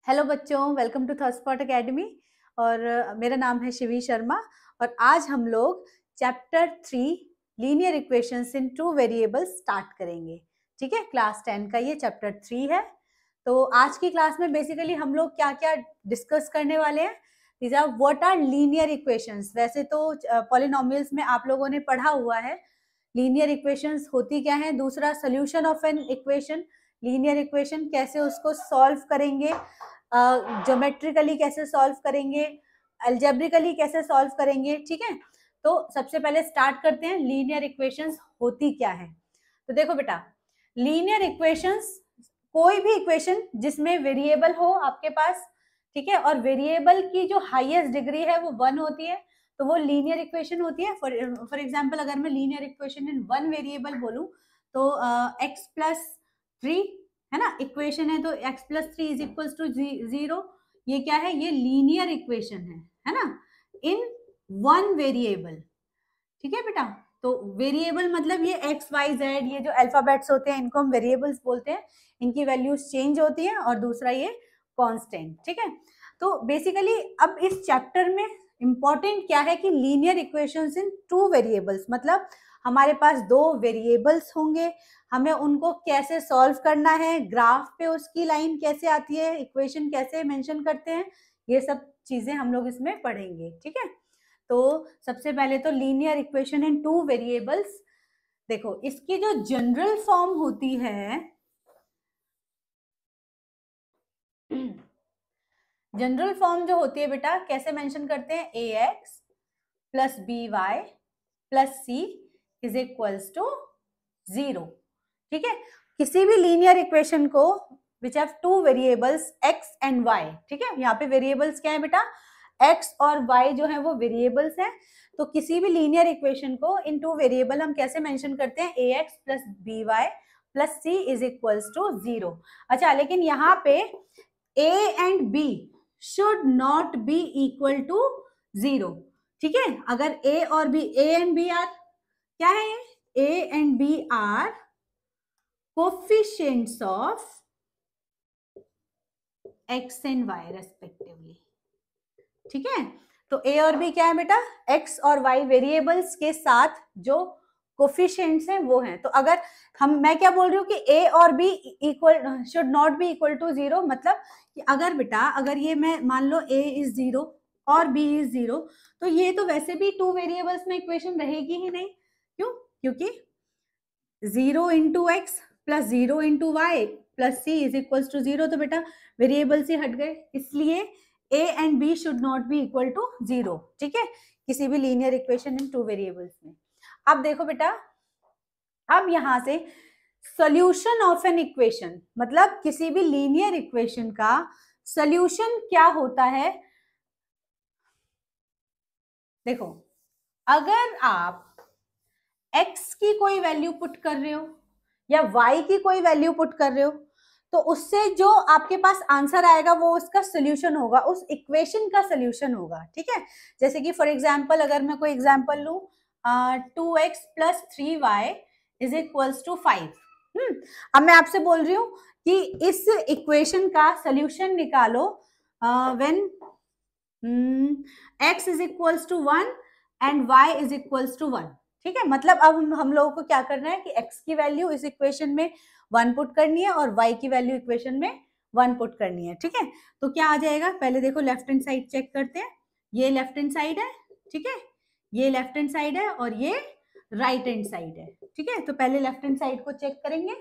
Hello बच्चों, welcome to थॉटस्पॉट academy. और मेरा नाम है शिवी शर्मा और आज हम लोग chapter 3 linear equations in two variables start करेंगे। ठीक है, क्लास 10 का ये चैप्टर 3 है। तो आज की क्लास में बेसिकली हम लोग क्या क्या डिस्कस करने वाले हैं। These are what are linear equations. वैसे तो पॉलिनोमियल्स में आप लोगों ने पढ़ा हुआ है लीनियर इक्वेशंस होती क्या है, दूसरा solution of an equation, linear equation कैसे उसको सॉल्व करेंगे, ज्योमेट्रिकली कैसे सॉल्व करेंगे, अलजेब्रिकली कैसे सॉल्व करेंगे। ठीक है, तो सबसे पहले स्टार्ट करते हैं लीनियर इक्वेशंस होती क्या है। तो देखो बेटा, लीनियर इक्वेशंस कोई भी इक्वेशन जिसमें वेरिएबल हो आपके पास, ठीक है, और वेरिएबल की जो हाईएस्ट डिग्री है वो 1 होती है, तो वो लीनियर इक्वेशन होती है। फॉर एग्जांपल अगर मैं linear equation in one variable बोलूं तो x प्लस 3 है ना, इक्वेशन है, तो x plus 3 is equal to 0। ये क्या है, ये लीनियर इक्वेशन है ना, इन वन वेरिएबल। ठीक है बेटा, तो वेरिएबल मतलब ये x y z, ये जो अल्फाबेट्स होते हैं इनको हम वेरिएबल्स बोलते हैं, इनकी वैल्यूज चेंज होती हैं, और दूसरा ये कांस्टेंट। ठीक है, तो बेसिकली अब इस चैप्टर में इंपॉर्टेंट क्या है कि linear equations in two variables, मतलब हमारे पास दो वेरिएबल्स होंगे, हमें उनको कैसे सॉल्व करना है, ग्राफ पे उसकी लाइन कैसे आती है, इक्वेशन कैसे मेंशन करते हैं, ये सब चीजें हम लोग इसमें पढ़ेंगे। ठीक है, तो सबसे पहले तो linear equation in two variables, देखो इसकी जो जनरल फॉर्म होती है, जनरल फॉर्म जो होती है बेटा कैसे मेंशन करते हैं, ax plus by plus c is equals to 0। ठीक है, किसी भी लीनियर इक्वेशन को which have two variables x and y, ठीक है, यहाँ पे वेरिएबल्स क्या है बेटा, x और y जो है वो वेरिएबल्स हैं, तो किसी भी लीनियर इक्वेशन को इन टू वेरिएबल हम कैसे मेंशन करते हैं, ax plus by plus c is equals to 0। अच्छा, लेकिन यहाँ पे a and b should not be equal to 0। ठीक है, अगर a और b, a and b are क्या है, a and b are coefficients of x and y respectively. ठीक है, तो a और b क्या है बेटा, x और y वेरिएबल्स के साथ जो कोफिशिएंट्स हैं वो हैं। तो अगर मैं क्या बोल रही हूँ कि a और b equal should not be equal to 0, मतलब कि अगर बेटा, अगर ये मैं मान लो a इज 0 और b इज 0, तो ये तो वैसे भी टू वेरिएबल्स में इक्वेशन रहेगी ही नहीं। क्यों? क्योंकि 0 into X plus 0 into Y plus C is equal to 0, तो बेटा वेरिएबल से हट गए, इसलिए a and b should not be equal to 0। ठीक है, किसी भी linear equation in two variables में। अब देखो बेटा, अब यहां से सॉल्यूशन ऑफ एन इक्वेशन, मतलब किसी भी लीनियर इक्वेशन का सॉल्यूशन क्या होता है। देखो, अगर आप x की कोई वैल्यू पुट कर रहे हो या y की कोई वैल्यू पुट कर रहे हो, तो उससे जो आपके पास आंसर आएगा वो उसका सोल्यूशन होगा, उस इक्वेशन का सोल्यूशन होगा। ठीक है, जैसे कि फॉर एग्जांपल अगर मैं कोई एग्जांपल लूं, 2x plus 3y is equals to 5। अब मैं आपसे बोल रही हूं कि इस इक्वेशन का सोल्यूशन निकालो when x is equals to 1 and y is equals to 1। ठीक है, मतलब अब हम लोगों को क्या करना है कि x की वैल्यू इस इक्वेशन में 1 पुट करनी है और y की वैल्यू इक्वेशन में 1 पुट करनी है। ठीक है, तो क्या आ जाएगा, पहले देखो लेफ्ट हैंड साइड चेक करते हैं, ये लेफ्ट हैंड साइड है, ठीक है, ये लेफ्ट हैंड साइड है और ये राइट हैंड साइड है। ठीक है, तो पहले लेफ्ट हैंड साइड को चेक करेंगे।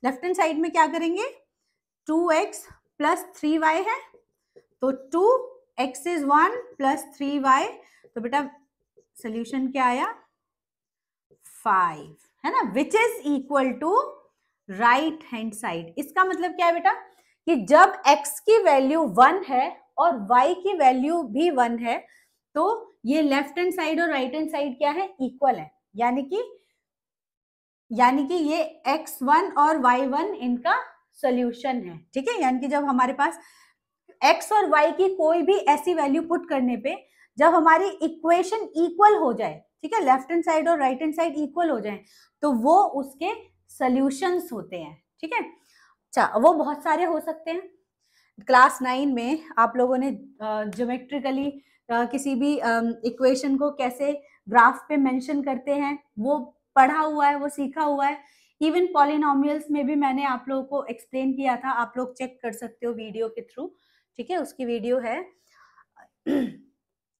लेफ्ट हैंड साइड में क्या करेंगे, 2x प्लस 3y है, तो 2x इज 1 प्लस 3y, तो बेटा सोल्यूशन क्या आया, 5, है ना, which is equal to right hand side. इसका मतलब क्या है बेटा कि जब x की वैल्यू 1 है और y की वैल्यू भी 1 है, तो ये लेफ्ट हैंड साइड और राइट हैंड साइड क्या है, इक्वल है, यानी कि ये x1 और y1 इनका सोल्यूशन है। ठीक है, यानी कि जब हमारे पास x और y की कोई भी ऐसी वैल्यू पुट करने पे जब हमारी इक्वेशन इक्वल हो जाए, ठीक है, लेफ्ट हैंड साइड और राइट हैंड साइड इक्वल हो जाए, तो वो उसके सॉल्यूशंस होते हैं। ठीक है, अच्छा, वो बहुत सारे हो सकते हैं, क्लास 9 में आप लोगों ने ज्योमेट्रिकली किसी भी इक्वेशन को कैसे ग्राफ पे मेंशन करते हैं वो पढ़ा हुआ है, वो सीखा हुआ है। इवन पॉलिनोमियल्स में भी मैंने आप लोगों को एक्सप्लेन किया था, आप लोग चेक कर सकते हो वीडियो के थ्रू, ठीक है, उसकी वीडियो है।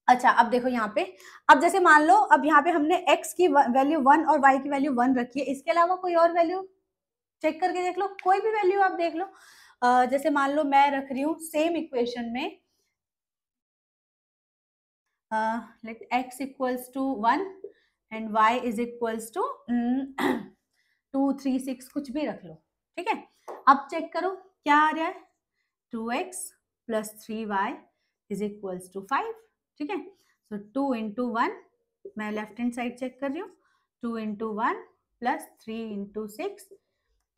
अच्छा, अब देखो यहाँ पे, अब जैसे मान लो अब यहाँ पे हमने x की वैल्यू 1 और y की वैल्यू 1 रखी है, इसके अलावा कोई और वैल्यू चेक करके देख लो, कोई भी वैल्यू आप देख लो। जैसे मान लो मैं रख रही हूँ सेम इक्वेशन में let x equals to 1 and y is equals to 2 3 6 कुछ भी रख लो, ठीक है। अब चेक करो क्या आ रहा है, 2x plus 3y is equals to 5, ठीक है। so 2 into 1, मैं लेफ्ट हैंड साइड चेक कर रही हूँ, 2 into 1 plus 3 into 6,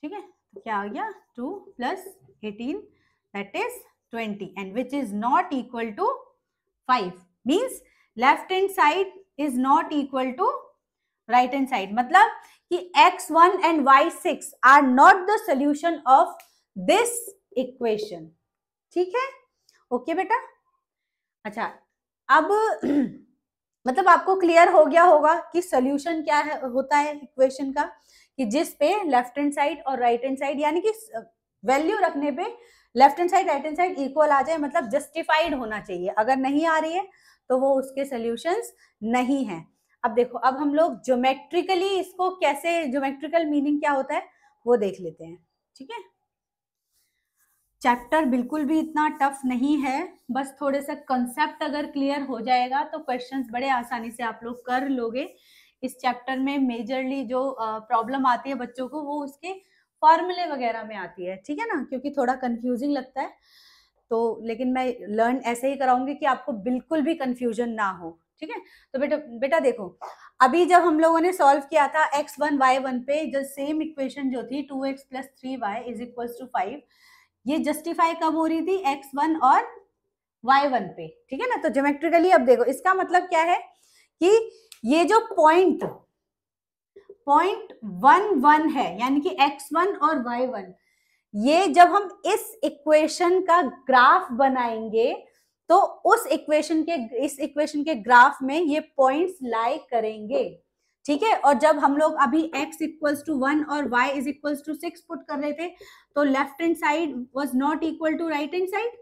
ठीक है। तो क्या आ गया, 2 plus 18 that is 20 and which is not equal to 5 means left hand side is not equal to right hand side, मतलब कि x1 and y6 are not the solution of this equation, ठीक है। Okay बेटा, अच्छा अब मतलब आपको clear हो गया होगा कि सोल्यूशन क्या है, होता है इक्वेशन का, कि जिस पे लेफ्ट हैंड साइड और राइट हैंड साइड यानी कि वैल्यू रखने पे left hand side right hand side equal आ जाए, मतलब जस्टिफाइड होना चाहिए। अगर नहीं आ रही है तो वो उसके सॉल्यूशंस नहीं है। अब देखो, अब हम लोग ज्योमेट्रिकली इसको कैसे, ज्योमेट्रिकल मीनिंग क्या होता है वो देख लेते हैं, ठीक है। चैप्टर बिल्कुल भी इतना टफ नहीं है, बस थोड़े से कंसेप्ट अगर क्लियर हो जाएगा तो क्वेश्चंस बड़े आसानी से आप लोग कर लोगे। इस चैप्टर में मेजरली जो प्रॉब्लम आती है बच्चों को वो उसके फॉर्मूले वगैरह में आती है, ठीक है ना, क्योंकि थोड़ा कंफ्यूजिंग लगता है तो, लेकिन मैं लर्न ऐसे ही कराऊंगी कि आपको बिल्कुल भी कंफ्यूजन ना हो, ठीक है। तो बेटा देखो, अभी जब हम लोगों ने सॉल्व किया था x1 y1 पे, जो सेम इक्वेशन जो थी 2x plus 3y is equals to 5, ये जस्टिफाई कब हो रही थी, x1 और y1 पे, ठीक है ना। तो ज्योमेट्रिकली अब देखो इसका मतलब क्या है कि ये जो पॉइंट 1 है यानी कि x1 और y1, ये जब हम इस इक्वेशन का ग्राफ बनाएंगे तो उस इक्वेशन के ग्राफ में ये पॉइंट्स लाई करेंगे, ठीक है। और जब हम लोग अभी x इक्वल्स टू 1 और y is equals to 6 put कर रहे थे तो left hand side was not equal to right hand side.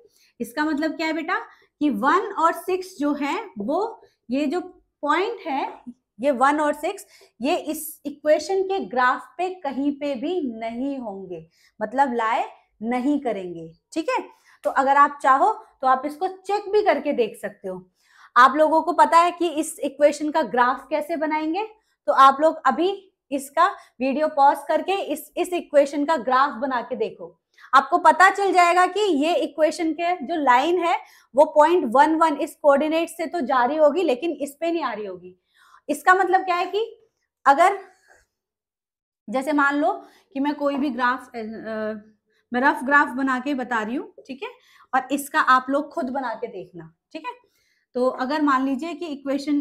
इसका मतलब क्या है बेटा कि 1 और 6 जो है वो, ये जो पॉइंट है ये 1 और 6, ये इस इक्वेशन के ग्राफ पे कहीं पे भी नहीं होंगे, मतलब लाए नहीं करेंगे, ठीक है। तो अगर आप चाहो तो आप इसको चेक भी करके देख सकते हो। आप लोगों को पता है कि इस इक्वेशन का ग्राफ कैसे बनाएंगे, तो आप लोग अभी इसका वीडियो पॉज करके इस इक्वेशन का ग्राफ बना के देखो, आपको पता चल जाएगा कि ये इक्वेशन के जो लाइन है वो पॉइंट 1 इस कोऑर्डिनेट से तो जा रही होगी लेकिन इस पे नहीं आ रही होगी। इसका मतलब क्या है कि अगर जैसे मान लो कि मैं कोई भी ग्राफ, मैं रफ ग्राफ बना के बता रही हूँ, ठीक है, और इसका आप लोग खुद बना के देखना, ठीक है। तो अगर मान लीजिए कि इक्वेशन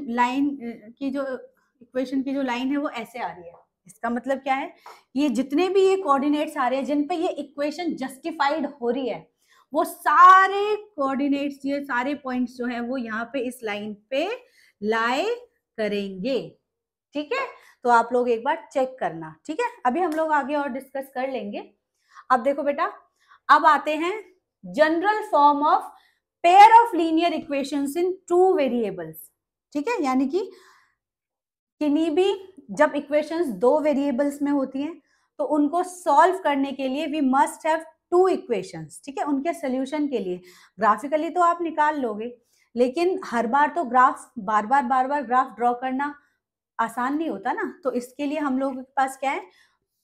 की जो लाइन है वो ऐसे आ रही है, इसका मतलब क्या है, ये जितने भी ये कोऑर्डिनेट्स आ रहे हैं जिन पे ये इक्वेशन जस्टिफाइड हो रही है वो सारे कोऑर्डिनेट्स, ये सारे पॉइंट्स जो है वो यहाँ पे इस लाइन पे लाई करेंगे, ठीक है। तो आप लोग एक बार चेक करना, ठीक है। अभी हम लोग आगे और डिस्कस कर लेंगे। अब देखो बेटा, अब आते हैं general form of pair of linear equations in 2 variables, ठीक है। यानी कि किन्हीं भी जब इक्वेशंस 2 वेरिएबल्स में होती हैं तो उनको सॉल्व करने के लिए वी मस्ट हैव 2 इक्वेशंस, ठीक है। उनके सोल्यूशन के लिए ग्राफिकली तो आप निकाल लोगे, लेकिन हर बार तो ग्राफ बार बार ग्राफ ड्रॉ करना आसान नहीं होता ना। तो इसके लिए हम लोगों के पास क्या है,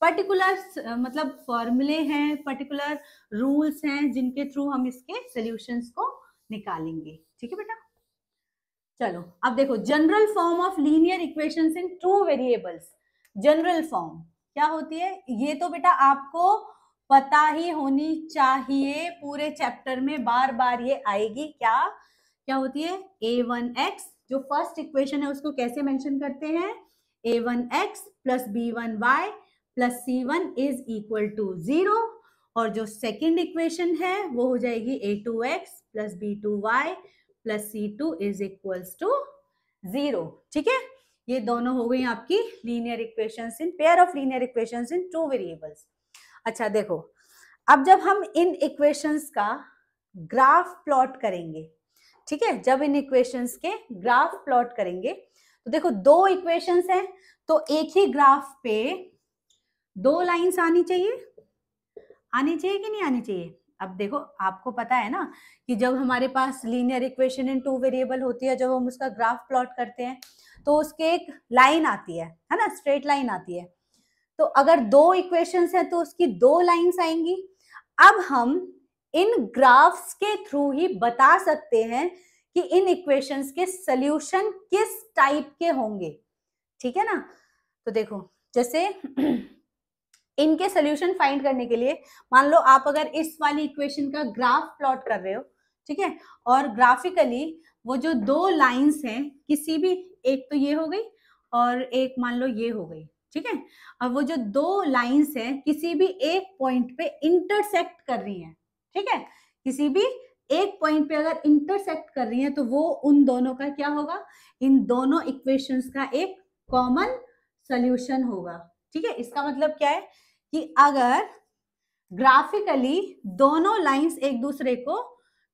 पर्टिकुलर मतलब फॉर्मूले हैं, पर्टिकुलर रूल्स हैं जिनके थ्रू हम इसके सॉल्यूशंस को निकालेंगे, ठीक है बेटा। चलो अब देखो, general form of linear equations in 2 variables. General form क्या होती है, ये तो बेटा आपको पता ही होनी चाहिए, पूरे चैप्टर में बार बार ये आएगी। क्या होती है, a1x, जो फर्स्ट इक्वेशन है उसको कैसे मेंशन करते हैं, a1x plus b1y plus c1 is equal to 0, और जो सेकंड इक्वेशन है वो हो जाएगी a2x plus b2y plus c2 is equals to 0। ठीक है, ये दोनों हो गई आपकी linear equations in pair of linear equations in two variables. अच्छा देखो, अब जब हम इन इक्वेशंस का ग्राफ प्लॉट करेंगे, ठीक है, जब इन इक्वेशंस के ग्राफ प्लॉट करेंगे तो देखो दो इक्वेशंस हैं, तो एक ही ग्राफ पे दो लाइंस आनी चाहिए कि नहीं आनी चाहिए। अब देखो आपको पता है ना कि जब हमारे पास linear equation in two variable होती है, जब हम उसका ग्राफ प्लॉट करते हैं तो उसके एक लाइन आती है ना, स्ट्रेट लाइन आती है। तो अगर दो इक्वेशंस हैं तो उसकी दो लाइंस आएंगी। अब हम इन ग्राफ्स के थ्रू ही बता सकते हैं कि इन इक्वेशंस के सॉल्यूशन किस टाइप के होंगे। ठीक है ना, तो देखो जैसे इनके सॉल्यूशन फाइंड करने के लिए मान लो आप अगर इस वाली इक्वेशन का ग्राफ प्लॉट कर रहे हो, ठीक है, और ग्राफिकली वो जो दो लाइंस हैं, किसी भी एक तो ये हो गई और एक मान लो ये हो गई, ठीक है, अब वो जो दो लाइंस हैं किसी भी एक पॉइंट पे इंटरसेक्ट कर रही हैं, ठीक है, किसी भी एक पॉइंट पे अगर इंटरसेक्ट कर रही हैं तो वो उन दोनों का क्या होगा, इन दोनों इक्वेशंस का एक कॉमन सॉल्यूशन होगा। ठीक है, इसका मतलब क्या है कि अगर ग्राफिकली दोनों लाइंस एक दूसरे को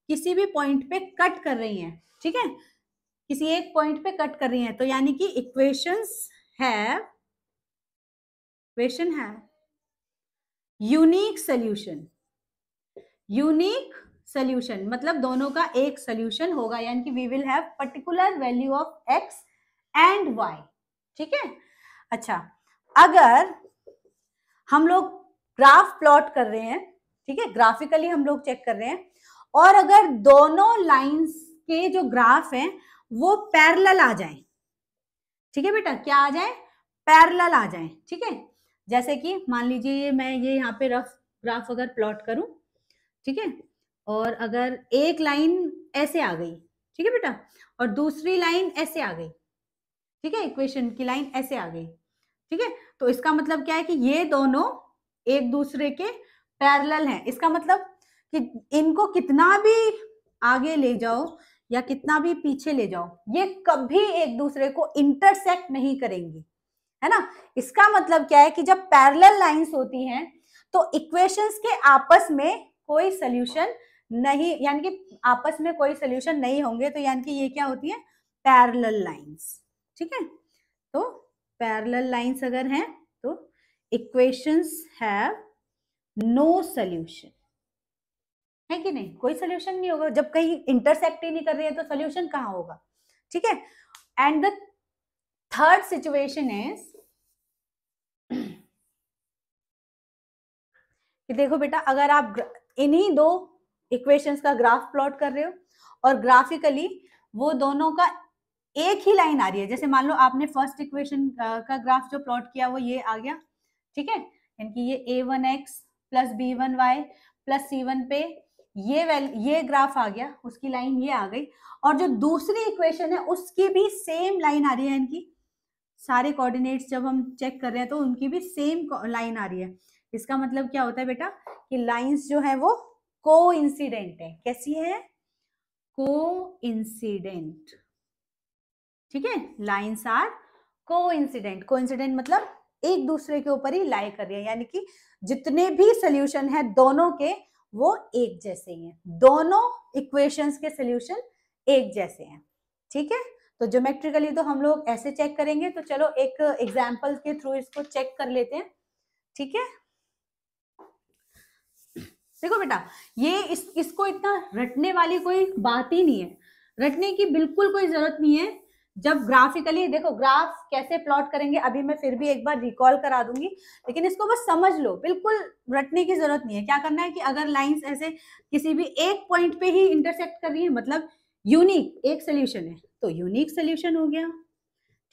किसी भी पॉइंट पे कट कर रही हैं, ठीक है, किसी एक पॉइंट पे कट कर रही हैं, तो यानी कि इक्वेशन है यूनिक सोल्यूशन, मतलब दोनों का एक सोल्यूशन होगा, यानी कि we will have particular value of X and Y. ठीक है, अच्छा अगर हम लोग ग्राफ प्लॉट कर रहे हैं, ठीक है, ग्राफिकली हम लोग चेक कर रहे हैं, और अगर दोनों लाइंस के जो ग्राफ हैं वो पैरेलल आ जाएं, ठीक है बेटा, क्या आ जाए, पैरेलल आ जाएं, ठीक है, जैसे कि मान लीजिए मैं ये यहाँ पे रफ ग्राफ अगर प्लॉट करूं, ठीक है, और अगर एक लाइन ऐसे आ गई, ठीक है बेटा, और दूसरी लाइन ऐसे आ गई, ठीक है, इक्वेशन की लाइन ऐसे आ गई, ठीक है, तो इसका मतलब क्या है कि ये दोनों एक दूसरे के पैरेलल हैं। इसका मतलब कि इनको कितना भी आगे ले जाओ या कितना भी पीछे ले जाओ, ये कभी एक दूसरे को इंटरसेक्ट नहीं करेंगी, है ना। इसका मतलब क्या है कि जब पैरेलल लाइंस होती हैं तो इक्वेशंस के आपस में कोई सोल्यूशन नहीं, यानी कि आपस में कोई सोल्यूशन नहीं होंगे, तो यानी कि ये क्या होती है, पैरेलल लाइंस। ठीक है, तो पैरेलल लाइंस अगर हैं तो इक्वेशंस हैव नो सोल्यूशन, है कि नहीं, कोई सोल्यूशन नहीं होगा, जब कहीं इंटरसेक्ट ही नहीं कर रही है तो सोल्यूशन कहाँ होगा। ठीक है, and the third situation is कि देखो बेटा, अगर आप इन्हीं दो इक्वेशंस का ग्राफ प्लॉट कर रहे हो और ग्राफिकली वो दोनों का एक ही लाइन आ रही है, जैसे मान लो आपने फर्स्ट इक्वेशन का ग्राफ जो प्लॉट किया वो ये आ गया, ठीक है, यानी कि ये a1x plus b1y plus c1 पे ये ग्राफ आ गया, उसकी लाइन ये आ गई, और जो दूसरी इक्वेशन है उसकी भी सेम लाइन आ रही है, इनकी सारे कोऑर्डिनेट्स जब हम चेक कर रहे हैं तो उनकी भी सेम लाइन आ रही है। इसका मतलब क्या होता है बेटा कि लाइंस जो है वो कोइंसिडेंट है। कैसी है, कोइंसिडेंट। ठीक है, लाइंस आर कोइंसिडेंट। कोइंसिडेंट मतलब एक दूसरे के ऊपर ही लाई कर रही है, यानी कि जितने भी सोल्यूशन है दोनों के वो एक जैसे ही हैं, दोनों इक्वेशंस के सोल्यूशन एक जैसे हैं। ठीक है, तो ज्योमेट्रिकली तो हम लोग ऐसे चेक करेंगे, तो चलो एक एग्जांपल के थ्रू इसको चेक कर लेते हैं। ठीक है, देखो बेटा, ये इसको इतना रटने वाली कोई बात ही नहीं है, रटने की बिल्कुल कोई जरूरत नहीं है। जब ग्राफिकली देखो ग्राफ कैसे प्लॉट करेंगे अभी मैं फिर भी एक बार रिकॉल करा दूंगी, लेकिन इसको बस समझ लो, बिल्कुल रटने की जरूरत नहीं है। क्या करना है कि अगर लाइंस ऐसे किसी भी एक पॉइंट पे ही इंटरसेक्ट कर रही है, मतलब यूनिक एक सोल्यूशन है, तो यूनिक सोल्यूशन हो गया।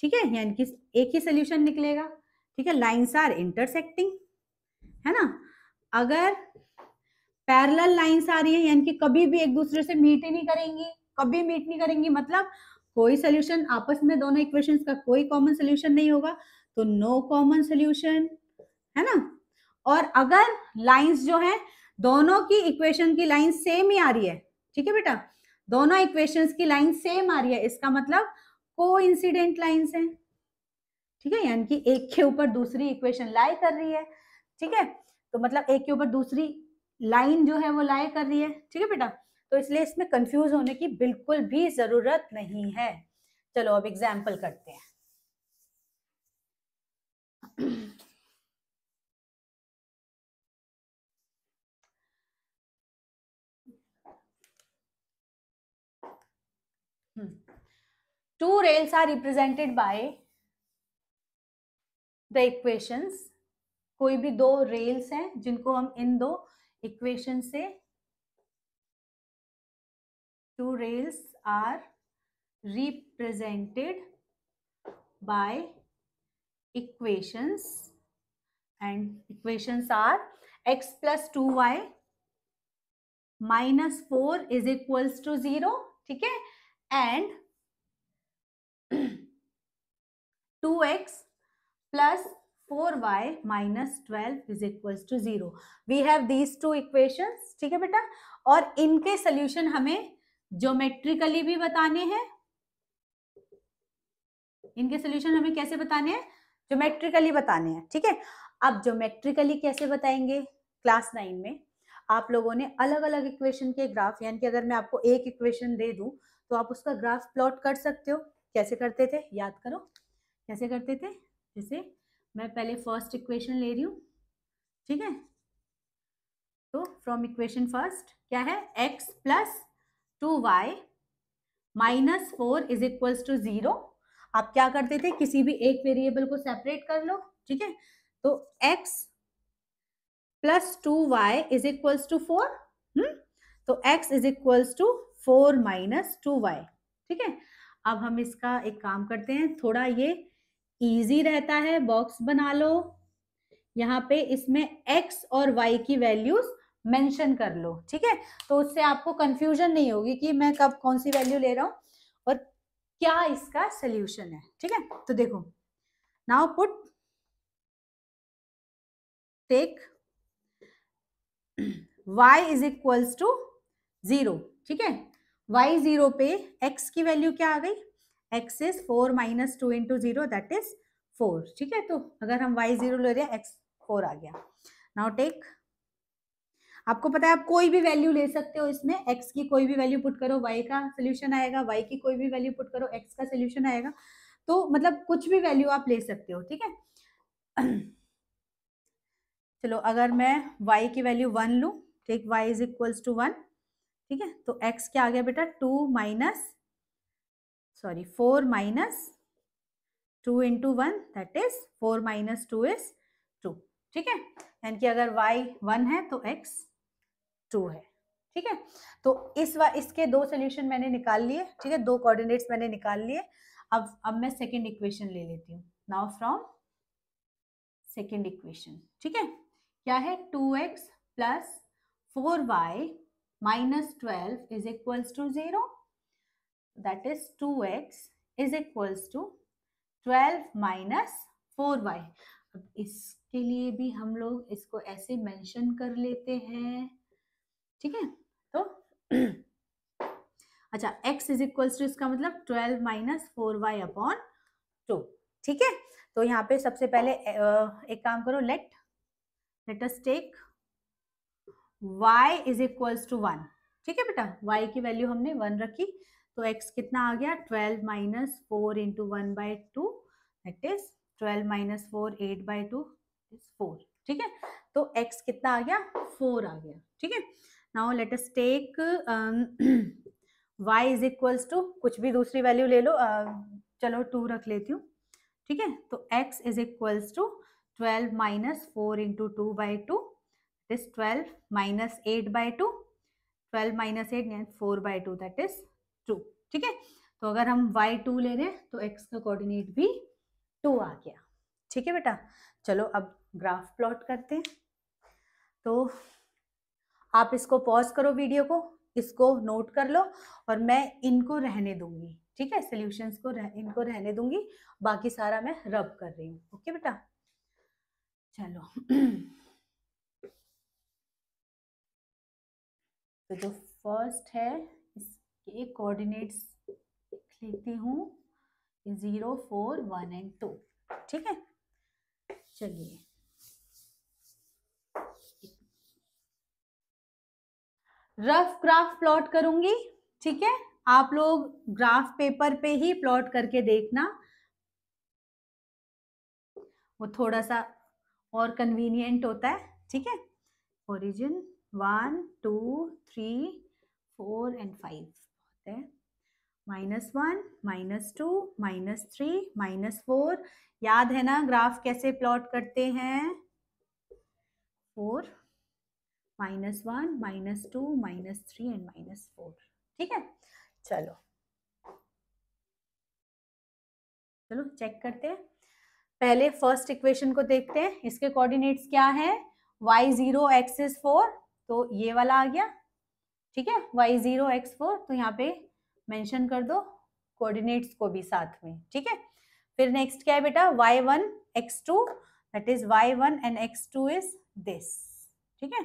ठीक है, यानी कि एक ही सोल्यूशन निकलेगा। ठीक है, लाइंस आर इंटरसेक्टिंग, है ना। अगर पैरेलल लाइंस आ रही है यानी कि कभी भी एक दूसरे से मीट ही नहीं करेंगी, कभी मीट नहीं करेंगी, मतलब कोई सोल्यूशन आपस में दोनों इक्वेशंस का कोई कॉमन सोल्यूशन नहीं होगा, तो नो कॉमन सोल्यूशन, है ना। और अगर लाइंस जो है दोनों की इक्वेशन की लाइन सेम ही आ रही है, ठीक है बेटा, दोनों इक्वेशंस की लाइन सेम आ रही है, इसका मतलब कोइंसिडेंट लाइंस हैं, ठीक है, यानी कि एक के ऊपर दूसरी इक्वेशन लाई कर रही है, ठीक है, तो मतलब एक के ऊपर दूसरी लाइन जो है वो लाई कर रही है, ठीक है बेटा, तो इसलिए इसमें कंफ्यूज होने की बिल्कुल भी जरूरत नहीं है। चलो अब एग्जाम्पल करते हैं। Two rails are represented by the equations, कोई भी दो रेल्स हैं जिनको हम इन दो इक्वेशन से, two rails are represented by equations and equations are x plus 2y minus 4 is equals to 0, ठीक है, and 2x plus 4y minus 12 is equals to 0. We have these two equations, ठीक है बेटा, और इनके सोल्यूशन हमें geometrically भी बताने हैं, इनके सोल्यूशन हमें कैसे बताने हैं, ज्योमेट्रिकली बताने हैं, ठीक है। अब ज्योमेट्रिकली कैसे बताएंगे, क्लास 9 में आप लोगों ने अलग अलग इक्वेशन के ग्राफ, यानी कि अगर मैं आपको एक इक्वेशन दे दूं तो आप उसका ग्राफ प्लॉट कर सकते हो। कैसे करते थे, याद करो कैसे करते थे। जैसे मैं पहले फर्स्ट इक्वेशन ले रही हूँ, ठीक है, तो फ्रॉम इक्वेशन फर्स्ट क्या है, x plus 2y minus 4 is equals to 0। आप क्या करते थे, किसी भी एक वेरिएबल को सेपरेट कर लो, ठीक है, तो x plus 2y is equals to 4, तो x is equals to 4 minus 2y, ठीक है। अब हम इसका एक काम करते हैं, थोड़ा ये इजी रहता है, बॉक्स बना लो, यहाँ पे इसमें x और y की वैल्यूज मेंशन कर लो, ठीक है, तो उससे आपको कंफ्यूजन नहीं होगी कि मैं कब कौन सी वैल्यू ले रहा हूं और क्या इसका सोल्यूशन है, ठीक है। तो देखो, now put take y is equals to 0, ठीक है, y 0 पे x की वैल्यू क्या आ गई, x is 4 minus 2 into 0 that is 4, ठीक है, तो अगर हम y 0 ले रहे हैं x 4 आ गया। नाउ टेक, आपको पता है आप कोई भी वैल्यू ले सकते हो इसमें, x की कोई भी वैल्यू पुट करो y का सोल्यूशन आएगा, y की कोई भी वैल्यू पुट करो x का सोल्यूशन आएगा, तो मतलब कुछ भी वैल्यू आप ले सकते हो, ठीक है। चलो अगर मैं y की वैल्यू 1 लूं, take y is equals to 1, ठीक है, तो x क्या आ गया बेटा, 4 minus 2 into 1 that is 4 minus 2 is 2, ठीक है, यानी कि अगर y 1 है तो x 2 है, ठीक है। तो इसके दो सोल्यूशन मैंने निकाल लिए, ठीक है, दो कोऑर्डिनेट्स मैंने निकाल लिए। अब मैं सेकंड इक्वेशन ले लेती हूँ। नाउ फ्रॉम सेकंड इक्वेशन, ठीक है, क्या है, 2x plus 4y minus 12 is equals to 0, that is 2x is equals to 12 minus 4y। अब इसके लिए भी हम लोग इसको ऐसे मेंशन कर लेते हैं, ठीक है, तो अच्छा, x इज इक्वल्स टू इसका मतलब 12 माइनस 4y अपॉन 2, ठीक है। तो यहाँ पे सबसे पहले एक काम करो, let us take y is equals to 1, ठीक है बेटा, y की वैल्यू हमने 1 रखी, तो x कितना आ गया, 12 minus 4 into 1 by 2 that is 12 minus 4 8 by 2 is 4, ठीक है, तो x कितना आ गया, 4 आ गया, ठीक है। Now let us take y is equals to कुछ भी दूसरी वैल्यू ले लो, चलो 2 रख लेती हूँ, ठीक है, तो x is equals to 12 minus 4 into 2 by 2 is 12 minus 8 by 2, 12 minus 8 4 by 2 that is 2, ठीक है। तो अगर हम y2 ले रहे हैं तो x का कोऑर्डिनेट भी 2 आ गया, ठीक है बेटा। चलो अब ग्राफ प्लॉट करते हैं, तो आप इसको पॉज करो वीडियो को, इसको नोट कर लो और मैं इनको रहने दूंगी, ठीक है, सॉल्यूशंस को इनको रहने दूंगी, बाकी सारा मैं रब कर रही हूँ, ओके बेटा। चलो तो जो फर्स्ट है इसके कोऑर्डिनेट्स लिखती हूँ 0, 4, 1 एंड 2। ठीक है, चलिए रफ ग्राफ प्लॉट करूंगी। ठीक है, आप लोग ग्राफ पेपर पे ही प्लॉट करके देखना, वो थोड़ा सा और कन्वीनियंट होता है। ठीक है, ओरिजिन 1, 2, 3, 4 एंड 5 होते हैं। -1, -2, -3, -4, याद है ना ग्राफ कैसे प्लॉट करते हैं? 4, -1, -2, -3 एंड -4। ठीक है, चलो चलो चेक करते हैं। पहले फर्स्ट इक्वेशन को देखते हैं, इसके कोऑर्डिनेट्स क्या है? y0 x is 4, तो ये वाला आ गया। ठीक है, y0 x 4, तो यहाँ पे मेंशन कर दो कोऑर्डिनेट्स को भी साथ में। ठीक है, फिर नेक्स्ट क्या है बेटा? y1 x2, that is y1 and x2 is this. ठीक है,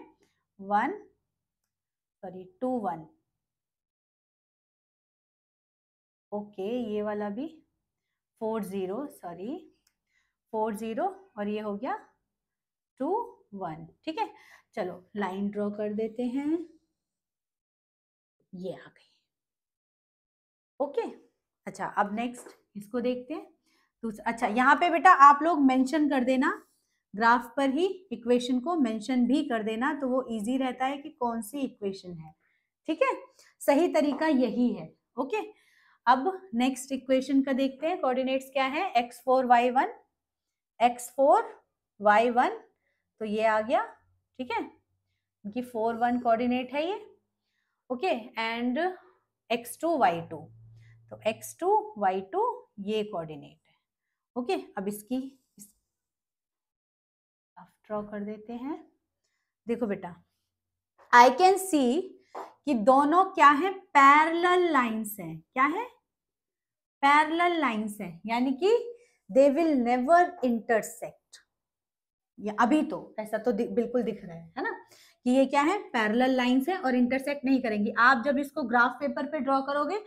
2 1। ओके, ये वाला भी 4 0, सॉरी 4 0, और ये हो गया 2 1। ठीक है, चलो लाइन ड्रॉ कर देते हैं, ये आ गई। ओके, अच्छा अब नेक्स्ट इसको देखते हैं। तो अच्छा यहाँ पे बेटा आप लोग मेंशन कर देना, ग्राफ पर ही इक्वेशन को मेंशन भी कर देना, तो वो इजी रहता है कि कौन सी इक्वेशन है। ठीक है, सही तरीका यही है। ओके, अब नेक्स्ट इक्वेशन का देखते हैं। कोऑर्डिनेट्स क्या है? x4 y1, x4 y1, तो ये आ गया। ठीक है, इनकी 4 1 कोऑर्डिनेट है ये। ओके, एंड x2 y2, तो x2 y2 ये कोऑर्डिनेट है। ओके, अब इसकी ड्रॉ कर देते हैं। देखो बेटा, आई कैन सी कि दोनों क्या है? पैरेलल लाइंस हैं। क्या है? पैरेलल लाइंस हैं, यानी कि दे विल नेवर इंटरसेक्ट। या अभी तो ऐसा तो बिल्कुल दिख रहा है ना कि ये क्या है? पैरेलल लाइंस है और इंटरसेक्ट नहीं करेंगी। आप जब इसको ग्राफ पेपर पे ड्रॉ करोगे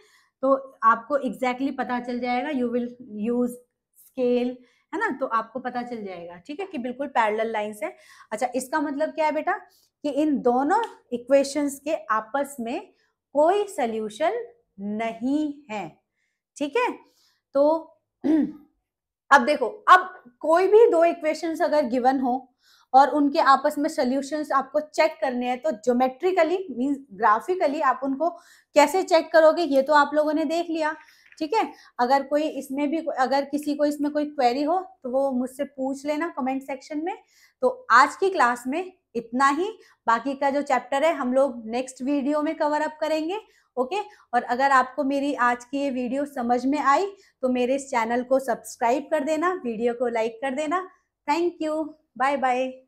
तो आपको एग्जैक्टली पता चल जाएगा, यू विल यूज स्केल, है ना, तो आपको पता चल जाएगा। ठीक है, कि बिल्कुल पैरेलल लाइंस है। अच्छा, इसका मतलब क्या है बेटा? कि इन दोनों इक्वेशंस के आपस में कोई सोल्यूशन नहीं है। ठीक है, तो अब देखो, अब कोई भी दो इक्वेशंस अगर गिवन हो और उनके आपस में सॉल्यूशंस आपको चेक करने हैं, तो ज्योमेट्रिकली मींस ग्राफिकली आप उनको कैसे चेक करोगे ये तो आप लोगों ने देख लिया। ठीक है, अगर कोई इसमें भी, अगर किसी को इसमें कोई क्वेरी हो तो वो मुझसे पूछ लेना कमेंट सेक्शन में। तो आज की क्लास में इतना ही, बाकी का जो चैप्टर है हम लोग नेक्स्ट वीडियो में कवर अप करेंगे। ओके, और अगर आपको मेरी आज की ये वीडियो समझ में आई तो मेरे इस चैनल को सब्सक्राइब कर देना, वीडियो को लाइक कर देना। Thank you, bye bye.